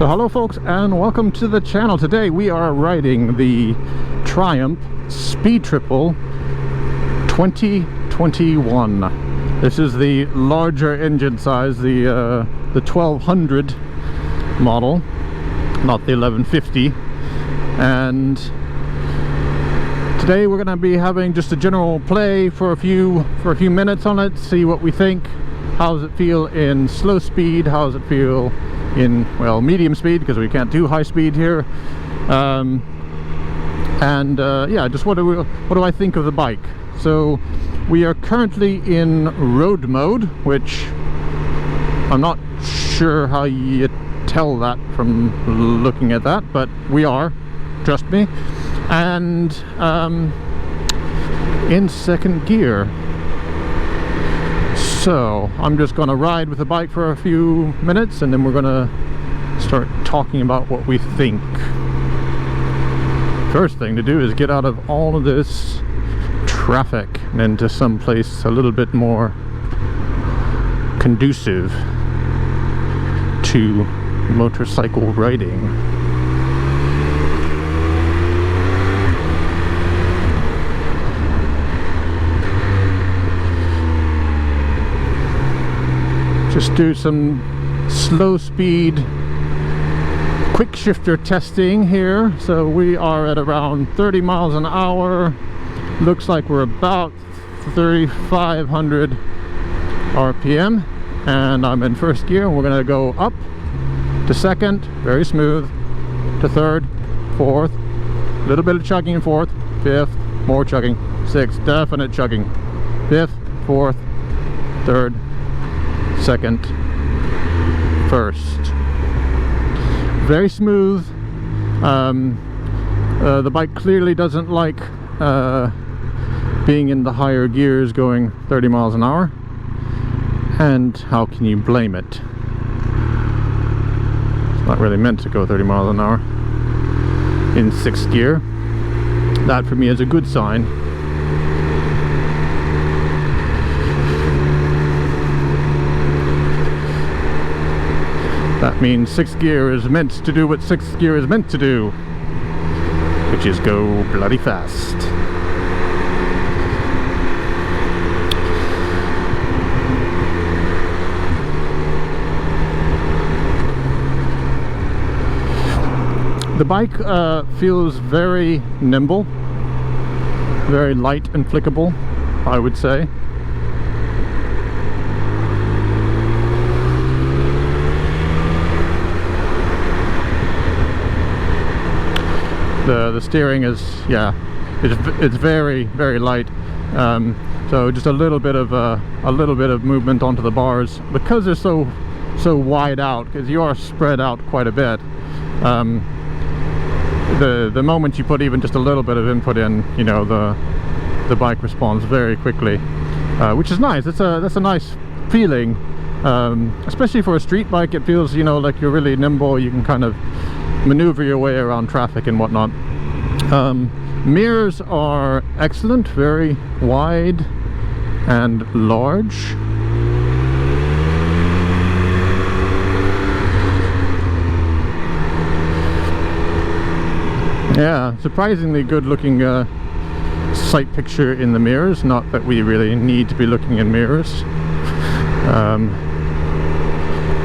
So hello folks and welcome to the channel. Today we are riding the Triumph SpeedTriple 2021. This is the larger engine size, the 1200 model, not the 1150. And today we're going to be having just a general play for a few minutes on it, see what we think. How does it feel in slow speed? How does it feel in, well, medium speed, because we can't do high speed here. Yeah, just what do I think of the bike? So we are currently in road mode, which I'm not sure how you tell that from looking at that, but we are, trust me. And in second gear. So I'm just gonna ride with the bike for a few minutes and then we're gonna start talking about what we think. First thing to do is get out of all of this traffic and into some place a little bit more conducive to motorcycle riding. Just do some slow speed quick shifter testing here. So we are at around 30 miles an hour. Looks like we're about 3,500 RPM, and I'm in first gear, and we're gonna go up to second, very smooth, to third, fourth, a little bit of chugging in fourth, fifth, more chugging, sixth, definite chugging, fifth, fourth, third, second, first. Very smooth. The bike clearly doesn't like being in the higher gears going 30 miles an hour, and how can you blame it? It's not really meant to go 30 miles an hour in sixth gear. That for me is a good sign. That means sixth gear is meant to do what sixth gear is meant to do, which is go bloody fast. The bike feels very nimble, very light and flickable, I would say. The steering is, yeah, it's very light. So just a little bit of movement onto the bars, because they're so wide out, because you are spread out quite a bit. The moment you put even just a little bit of input in, you know, the bike responds very quickly, which is nice. That's a nice feeling, especially for a street bike. It feels, you know, like you're really nimble. You can kind of maneuver your way around traffic and whatnot. Mirrors are excellent, very wide and large. Yeah, surprisingly good looking sight picture in the mirrors. Not that we really need to be looking in mirrors,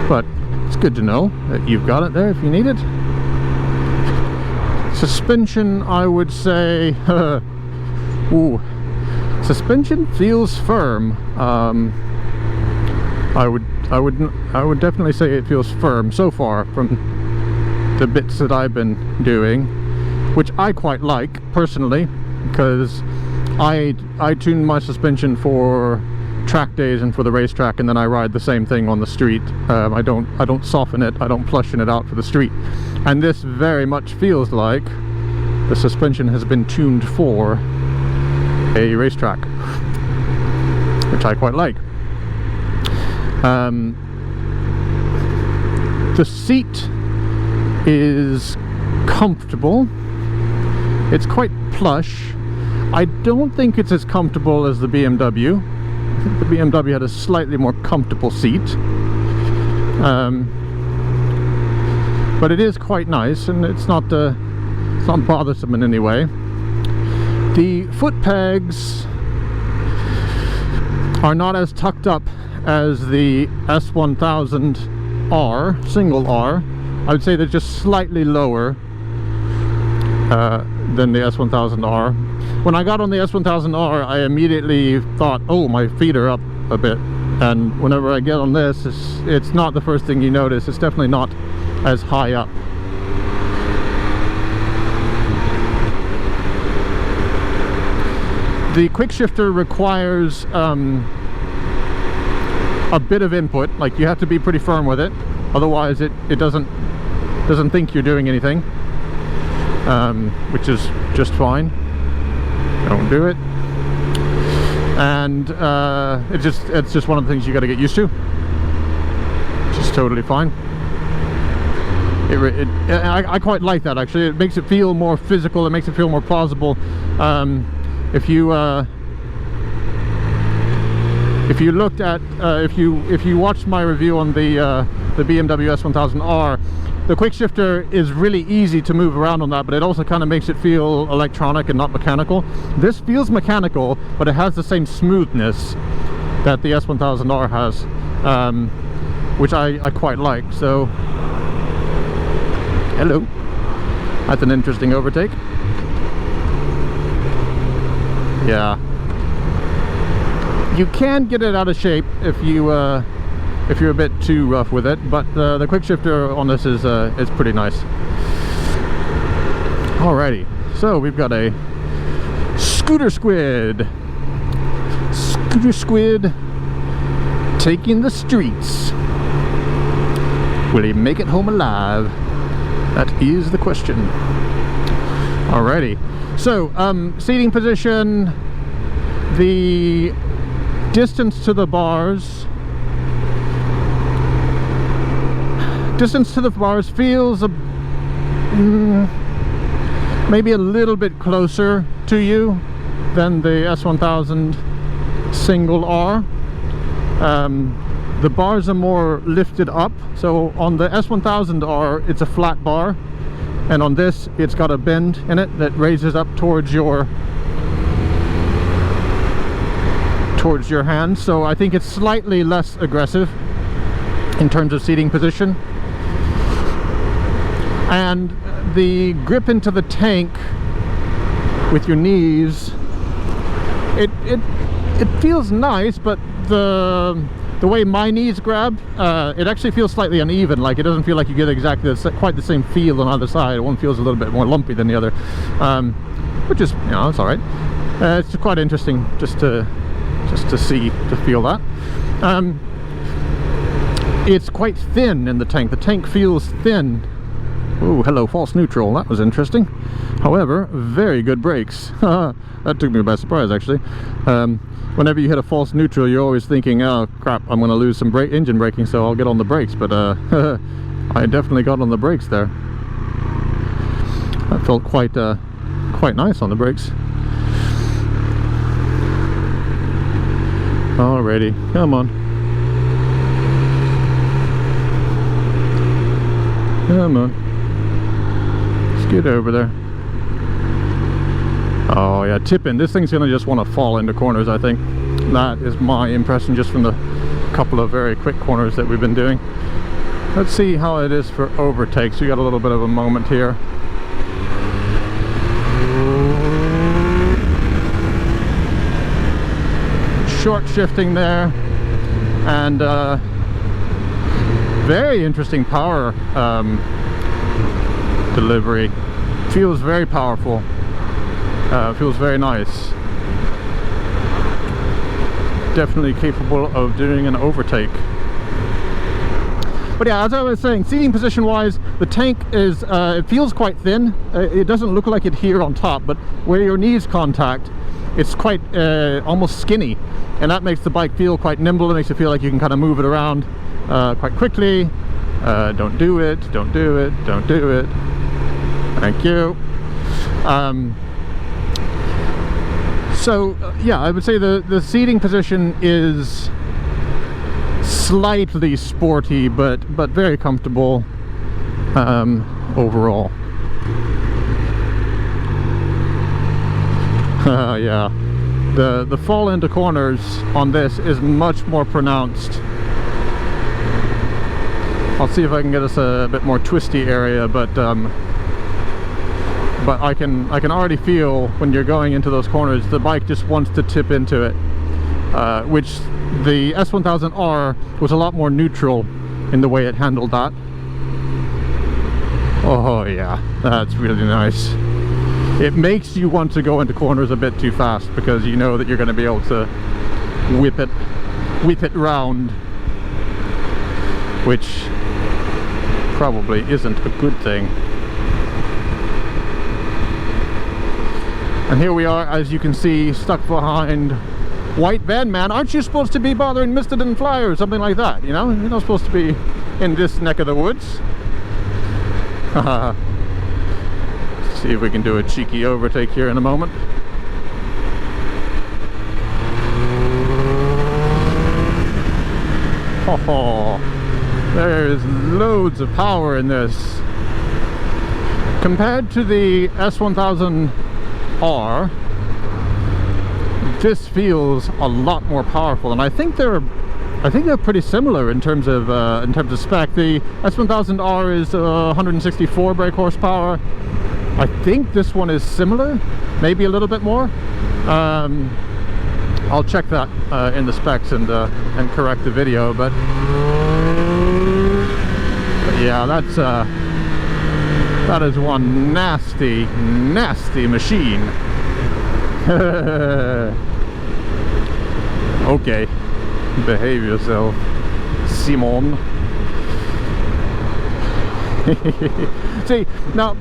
but it's good to know that you've got it there if you need it. Suspension, I would say, ooh, suspension feels firm. I would definitely say it feels firm so far from the bits that I've been doing, which I quite like personally, because I tune my suspension for track days and for the racetrack, and then I ride the same thing on the street. I don't soften it, I don't plushion it out for the street. And this very much feels like the suspension has been tuned for a racetrack, which I quite like. The seat is comfortable. It's quite plush. I don't think it's as comfortable as the BMW. I think the BMW had a slightly more comfortable seat. but it is quite nice, and it's not bothersome in any way. The foot pegs are not as tucked up as the S1000R, single R. I would say they're just slightly lower than the S1000R. When I got on the S1000R, I immediately thought, oh, my feet are up a bit. And whenever I get on this, it's not the first thing you notice. It's definitely not as high up. The quick shifter requires a bit of input. Like, you have to be pretty firm with it, otherwise it doesn't think you're doing anything, which is just fine. Don't do it. And it's just one of the things you got to get used to. Just totally fine. I quite like that, actually. It makes it feel more physical. It makes it feel more plausible. If you looked at if you watched my review on the BMW S1000R, the quick shifter is really easy to move around on that, but it also kind of makes it feel electronic and not mechanical. This feels mechanical, but it has the same smoothness that the S1000R has, which I quite like. So, hello. That's an interesting overtake. Yeah. You can get it out of shape if you're a bit too rough with it, but the quick shifter on this is pretty nice. Alrighty, so we've got a scooter squid. Scooter squid taking the streets. Will he make it home alive? That is the question. Alrighty, so seating position, the distance to the bars. Distance to the bars feels maybe a little bit closer to you than the S1000 single R. The bars are more lifted up. So on the S1000R, it's a flat bar, and on this, it's got a bend in it that raises up towards your hand. So I think it's slightly less aggressive in terms of seating position. And the grip into the tank with your knees, it feels nice, but the way my knees grab, it actually feels slightly uneven. Like, it doesn't feel like you get exactly quite the same feel on either side. One feels a little bit more lumpy than the other, which is, you know, it's all right. It's quite interesting just to feel that. It's quite thin in the tank. The tank feels thin. Oh, hello, false neutral. That was interesting. However, very good brakes. That took me by surprise, actually. Whenever you hit a false neutral, you're always thinking, oh crap, I'm going to lose some engine braking, so I'll get on the brakes. But I definitely got on the brakes there. That felt quite nice on the brakes. Alrighty, come on. Come on. Let's get over there. Oh yeah, tipping. This thing's gonna just want to fall into corners, I think. That is my impression just from the couple of very quick corners that we've been doing. Let's see how it is for overtakes. We got a little bit of a moment here. Short shifting there, and very interesting power delivery. Feels very powerful. Feels very nice. Definitely capable of doing an overtake. But yeah, as I was saying, seating position wise, the tank is it feels quite thin. It doesn't look like it here on top, but where your knees contact, it's quite almost skinny, and that makes the bike feel quite nimble. It makes it feel like you can kind of move it around quite quickly. Don't do it, don't do it, don't do it. Thank you. So yeah, I would say the seating position is slightly sporty, but very comfortable. overall. Yeah, the fall into corners on this is much more pronounced. I'll see if I can get us a bit more twisty area, but I can already feel when you're going into those corners, the bike just wants to tip into it, which the S1000R was a lot more neutral in the way it handled that. Oh yeah, that's really nice. It makes you want to go into corners a bit too fast because you know that you're going to be able to whip it round, which probably isn't a good thing. And here we are, as you can see, stuck behind white van man. Aren't you supposed to be bothering Mr. Didn't Fly or something like that? You know, you're not supposed to be in this neck of the woods. See if we can do a cheeky overtake here in a moment. Oh, there's loads of power in this. Compared to the S1000R, this feels a lot more powerful, and I think they're pretty similar in terms of spec. The S1000R is 164 brake horsepower. I think this one is similar, maybe a little bit more. I'll check that in the specs and correct the video, but yeah, that is one nasty machine. Okay, behave yourself, Simon. See, now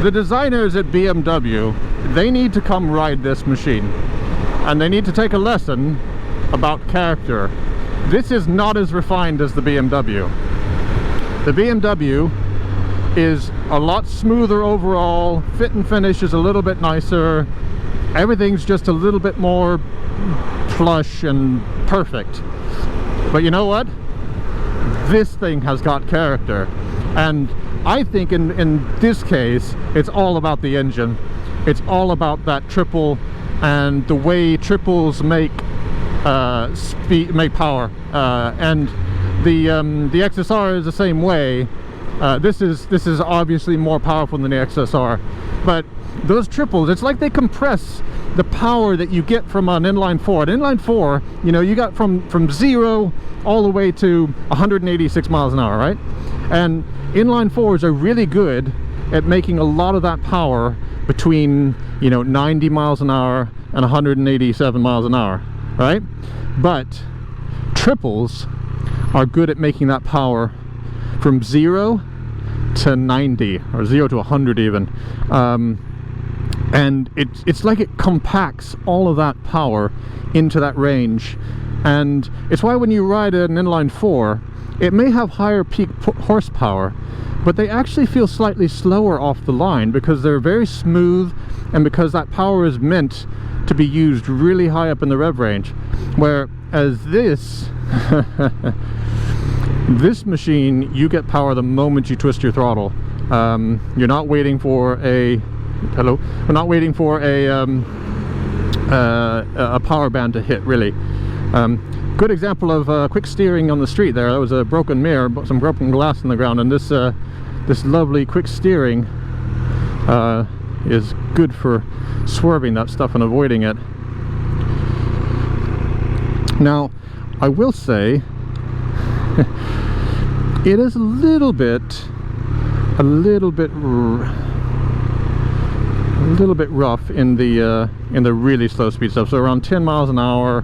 the designers at BMW, they need to come ride this machine, and they need to take a lesson about character. This is not as refined as the BMW. The BMW is a lot smoother overall, fit and finish is a little bit nicer, everything's just a little bit more plush and perfect. But you know what? This thing has got character, and I think in this case it's all about the engine. It's all about that triple and the way triples make power, and the XSR is the same way. This is obviously more powerful than the XSR, but those triples, it's like they compress the power that you get from an inline four. An inline four, you know, you got from 0 all the way to 186 miles an hour, right? And inline fours are really good at making a lot of that power between, you know, 90 miles an hour and 187 miles an hour, right? But triples are good at making that power from 0 to 90 or 0 to 100 even, and it's like it compacts all of that power into that range. And it's why when you ride an inline four, it may have higher peak horsepower, but they actually feel slightly slower off the line because they're very smooth, and because that power is meant to be used really high up in the rev range. Whereas this this machine, you get power the moment you twist your throttle. You're not waiting for a power band to hit, really. Good example of quick steering on the street there. That was a broken mirror, some broken glass on the ground, and this lovely quick steering is good for swerving that stuff and avoiding it. Now, I will say it is a little bit rough in the really slow speed stuff. So around 10 miles an hour,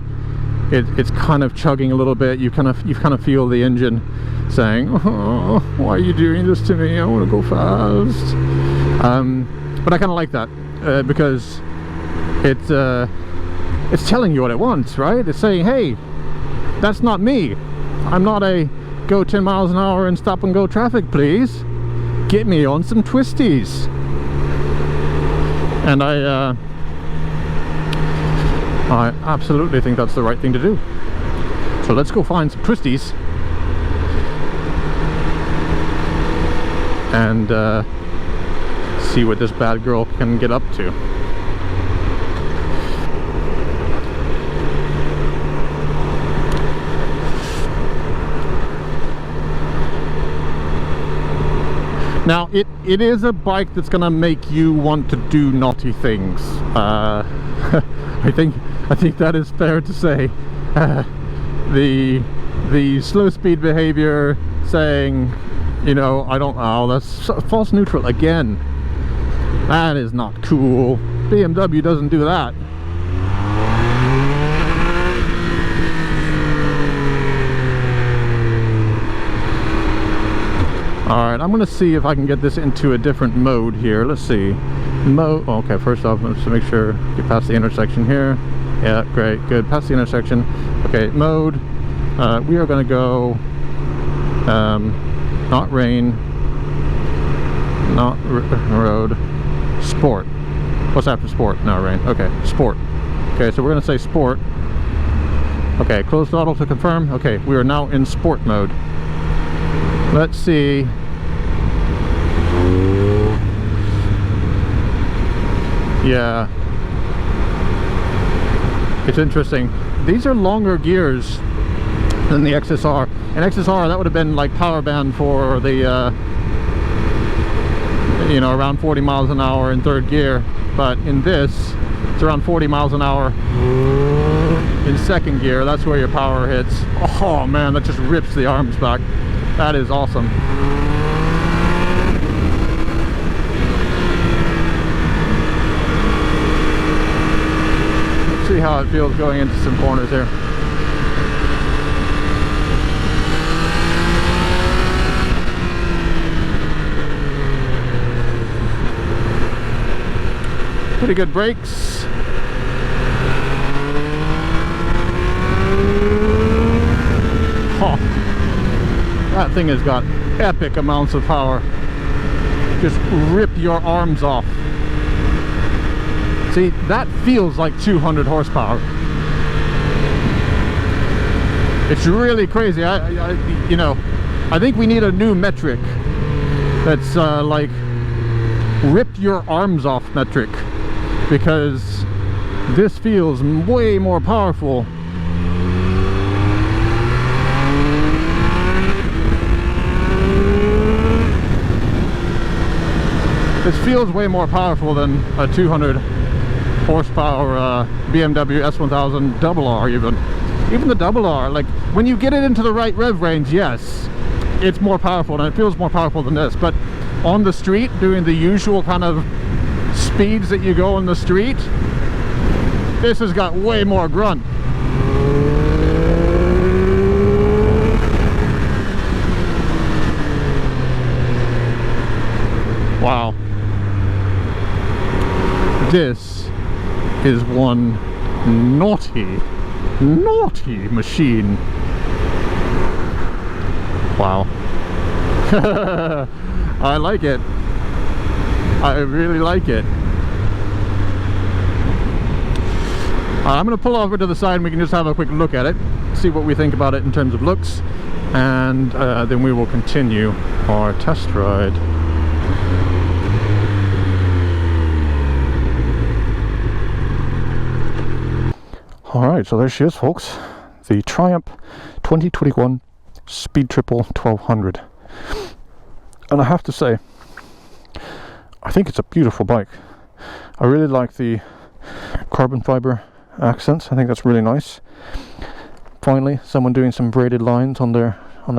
it's kind of chugging a little bit. You kind of feel the engine saying, "Oh, why are you doing this to me? I want to go fast." But I kind of like that because it's telling you what it wants, right? It's saying, "Hey, that's not me. I'm not a go 10 miles an hour and stop and go traffic, please. Get me on some twisties." And I absolutely think that's the right thing to do. So let's go find some twisties. and see what this bad girl can get up to. Now, it is a bike that's gonna make you want to do naughty things. I think that is fair to say. The slow speed behavior, saying, you know, that's false neutral again. That is not cool. BMW doesn't do that. Alright, I'm gonna see if I can get this into a different mode here. Let's see. Okay, first off, let's make sure you pass the intersection here. Yeah, great, good. Pass the intersection. Okay, mode. We are gonna go not rain, not road, sport. What's after sport? No, rain. Okay, sport. Okay, so we're gonna say sport. Okay, close throttle to confirm. Okay, we are now in sport mode. Let's see. Yeah, it's interesting. These are longer gears than the XSR. And XSR, that would have been like power band for the you know, around 40 miles an hour in third gear, but in this it's around 40 miles an hour in second gear. That's where your power hits. Oh man, that just rips the arms back. That is awesome. Let's see how it feels going into some corners here. Pretty good brakes. Oh, that thing has got epic amounts of power. Just rip your arms off. See, that feels like 200 horsepower. It's really crazy. You know, I think we need a new metric that's like rip your arms off metric, because this feels way more powerful. This feels way more powerful than a 200 horsepower BMW S1000 double R. Even the double R, like when you get it into the right rev range, yes, it's more powerful and it feels more powerful than this. But on the street, doing the usual kind of speeds that you go on the street, this has got way more grunt. Wow. This is one naughty machine. Wow. I like it. I really like it. I'm going to pull over to the side and we can just have a quick look at it, see what we think about it in terms of looks, and then we will continue our test ride. Alright, so there she is, folks. The Triumph 2021 SpeedTriple 1200. And I have to say, I think it's a beautiful bike. I really like the carbon fiber accents. I think that's really nice. Finally, someone doing some braided lines on their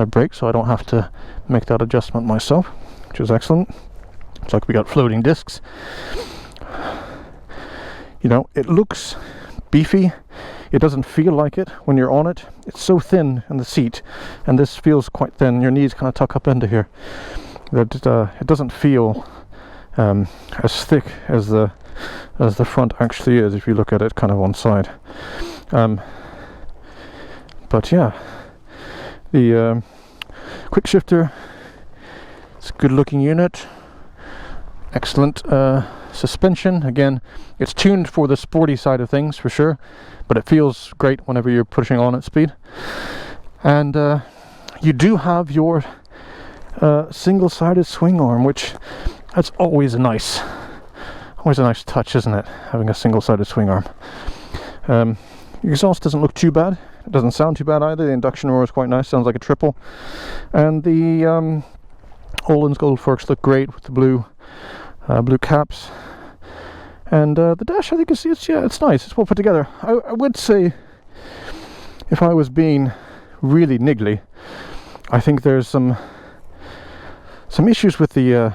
brakes, so I don't have to make that adjustment myself, which is excellent. It's like we got floating discs. You know, it looks beefy. It doesn't feel like it when you're on it. It's so thin in the seat, and this feels quite thin. Your knees kind of tuck up into here. That it doesn't feel as thick as the front actually is if you look at it kind of on side. But yeah, the quick shifter, it's a good looking unit. Excellent suspension. Again, it's tuned for the sporty side of things for sure, but it feels great whenever you're pushing on at speed. And you do have your single-sided swing arm, which that's always a nice touch, isn't it? Having a single-sided swing arm. The exhaust doesn't look too bad. It doesn't sound too bad either. The induction roar is quite nice. Sounds like a triple. And the Öhlins gold forks look great with the blue caps. And the dash, I think it's nice. It's well put together. I would say, if I was being really niggly, I think there's some issues with the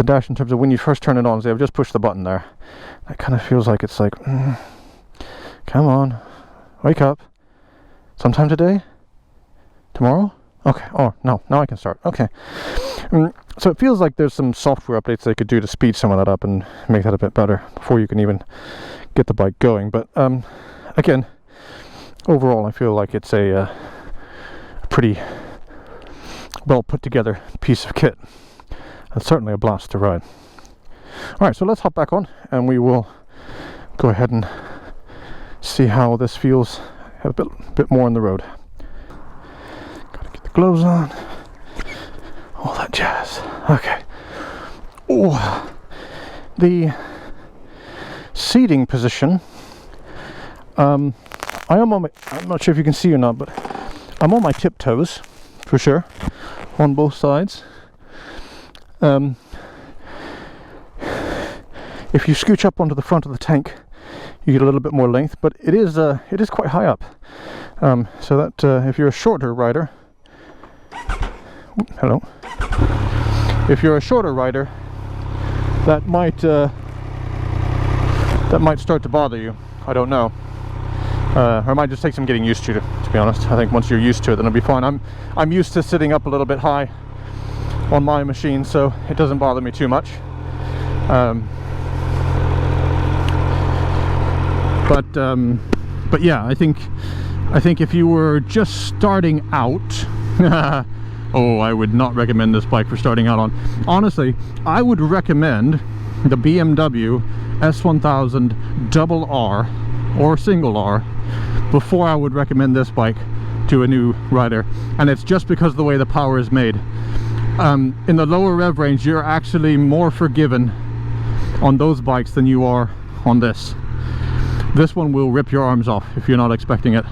dash in terms of when you first turn it on. Say, I've just pushed the button there. It kind of feels like it's like, come on, wake up. Sometime today? Tomorrow? Okay. Oh, no. Now I can start. Okay. So it feels like there's some software updates they could do to speed some of that up and make that a bit better before you can even get the bike going. But again, overall, I feel like it's a pretty well put together piece of kit. It's certainly a blast to ride. Alright, so let's hop back on and we will go ahead and see how this feels a bit more on the road. Gotta get the gloves on, all that jazz. Okay. Oh, the seating position. I'm not sure if you can see or not, but I'm on my tiptoes for sure on both sides. If you scooch up onto the front of the tank, you get a little bit more length, but it is quite high up. So that if you're a shorter rider, hello. If you're a shorter rider, that might start to bother you. I don't know. Or it might just take some getting used to be honest. I think once you're used to it, then it'll be fine. I'm used to sitting up a little bit high on my machine, so it doesn't bother me too much. But yeah, I think if you were just starting out, oh, I would not recommend this bike for starting out on. Honestly, I would recommend the BMW S1000 double R or single R before I would recommend this bike to a new rider, and it's just because of the way the power is made. In the lower rev range, you're actually more forgiven on those bikes than you are on this. This one will rip your arms off if you're not expecting it,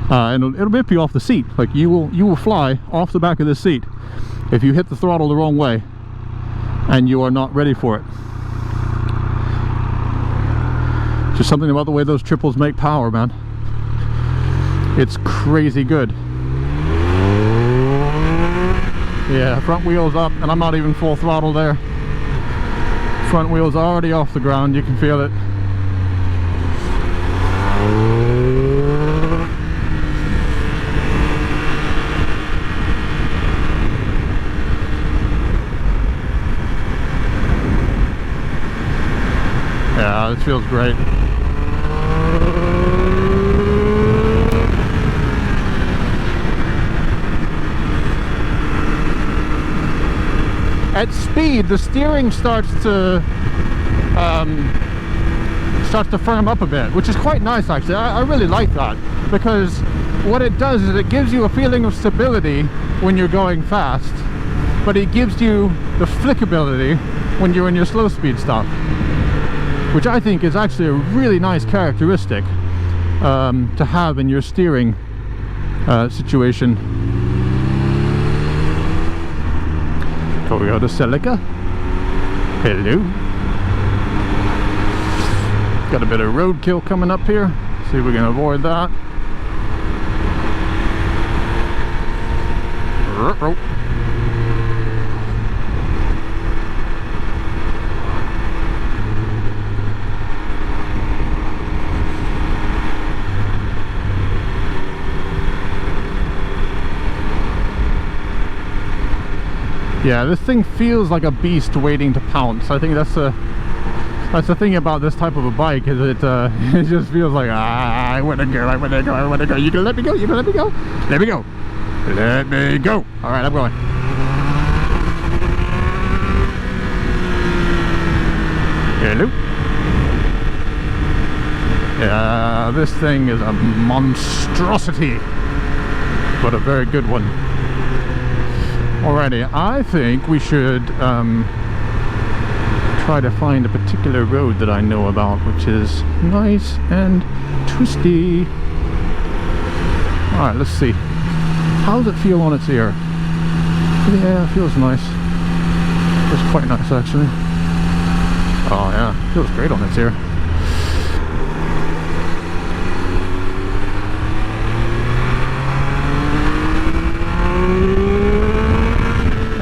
and it'll rip you off the seat. Like you will fly off the back of the seat if you hit the throttle the wrong way and you are not ready for it. Just something about the way those triples make power, man. It's crazy good. Yeah, front wheels up, and I'm not even full throttle there. Front wheels already off the ground, you can feel it. Yeah, this feels great. At speed, the steering starts to firm up a bit, which is quite nice actually. I really like that, because what it does is it gives you a feeling of stability when you're going fast, but it gives you the flickability when you're in your slow speed stuff, which I think is actually a really nice characteristic to have in your steering situation. Toyota Celica. Hello. Got a bit of roadkill coming up here. See if we can avoid that. Yeah, this thing feels like a beast waiting to pounce. I think that's the thing about this type of a bike, is it just feels like, I wanna go. You gonna let me go? You gonna let me go? Let me go. Let me go. All right, I'm going. Hello. Yeah, this thing is a monstrosity, but a very good one. Alrighty, I think we should try to find a particular road that I know about, which is nice and twisty. Alright, let's see. How does it feel on its ear? Yeah, it feels nice. It's quite nice, actually. Oh yeah, it feels great on its ear.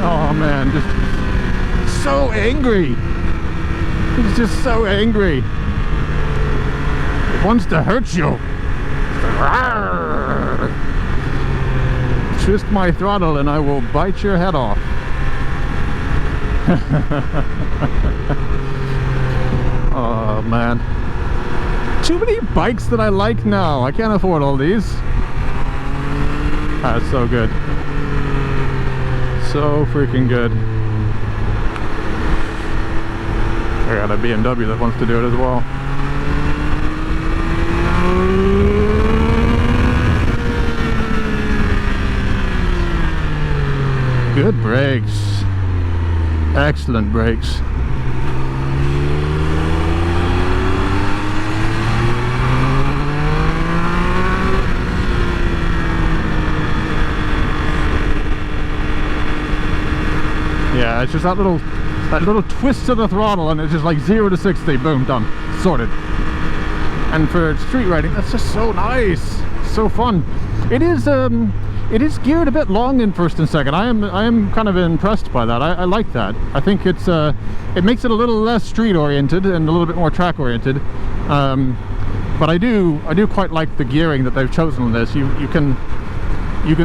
Oh man, just so angry. It's just so angry. It wants to hurt you. Twist my throttle and I will bite your head off. Oh man. Too many bikes that I like now. I can't afford all these. That's so good. So freaking good. I got a BMW that wants to do it as well. Good brakes. Excellent brakes. Yeah, it's just that little twist of the throttle and it's just like 0 to 60, boom, done, sorted. And for street riding, that's just so nice, so fun. It is geared a bit long in first and second. I am kind of impressed by that. I like that. I think it makes it a little less street oriented and a little bit more track oriented. But I do quite like the gearing that they've chosen on this. You can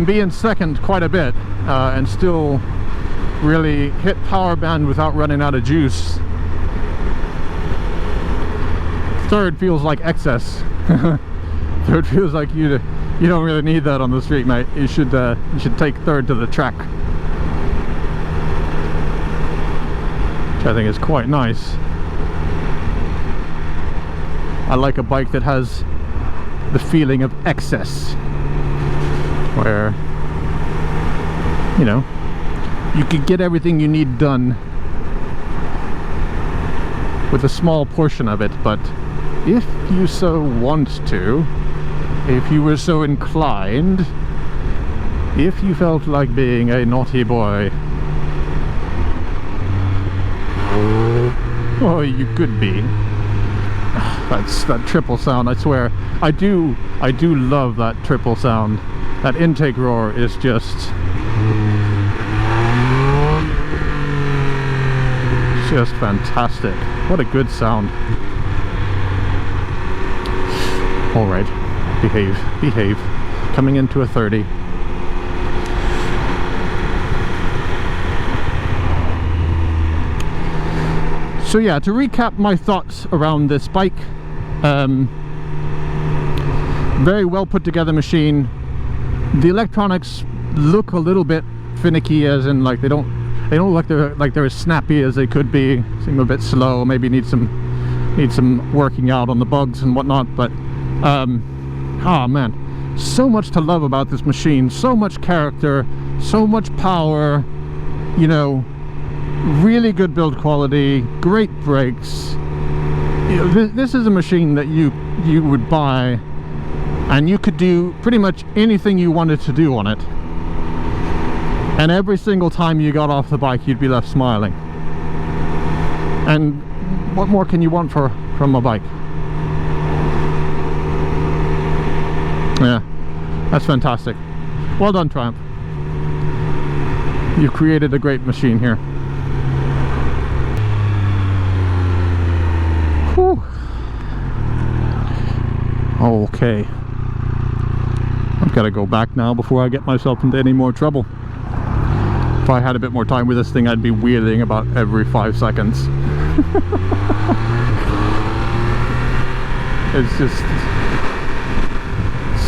be in second quite a bit and still really hit power band without running out of juice. Third feels like excess. Third feels like you don't really need that on the street, mate. You should take third to the track, which I think is quite nice. I like a bike that has the feeling of excess, where you know you could get everything you need done with a small portion of it, but if you so want to, if you were so inclined, if you felt like being a naughty boy, oh, you could be. That triple sound, I swear. I do love that triple sound. That intake roar is just fantastic. What a good sound. All right, behave. Coming into a 30. So yeah, to recap my thoughts around this bike, very well put together machine. The electronics look a little bit finicky, as in like they don't look they're as snappy as they could be. Seem a bit slow. Maybe need some working out on the bugs and whatnot. But oh man, so much to love about this machine. So much character, so much power. You know, really good build quality, great brakes. You know, this is a machine that you would buy, and you could do pretty much anything you wanted to do on it. And every single time you got off the bike, you'd be left smiling. And what more can you want from a bike? Yeah, that's fantastic. Well done, Triumph. You've created a great machine here. Whew. Okay. I've got to go back now before I get myself into any more trouble. If I had a bit more time with this thing, I'd be wheeling about every 5 seconds. It's just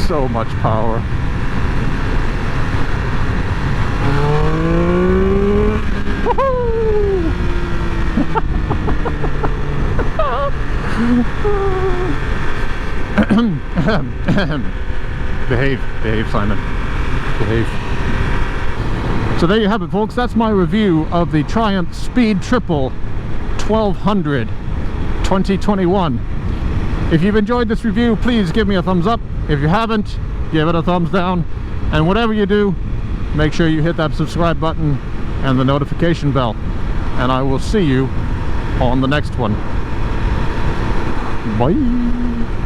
so much power. Behave, Simon. Behave. So there you have it, folks. That's my review of the Triumph SpeedTriple 1200 2021. If you've enjoyed this review, please give me a thumbs up. If you haven't, give it a thumbs down. And whatever you do, make sure you hit that subscribe button and the notification bell. And I will see you on the next one. Bye.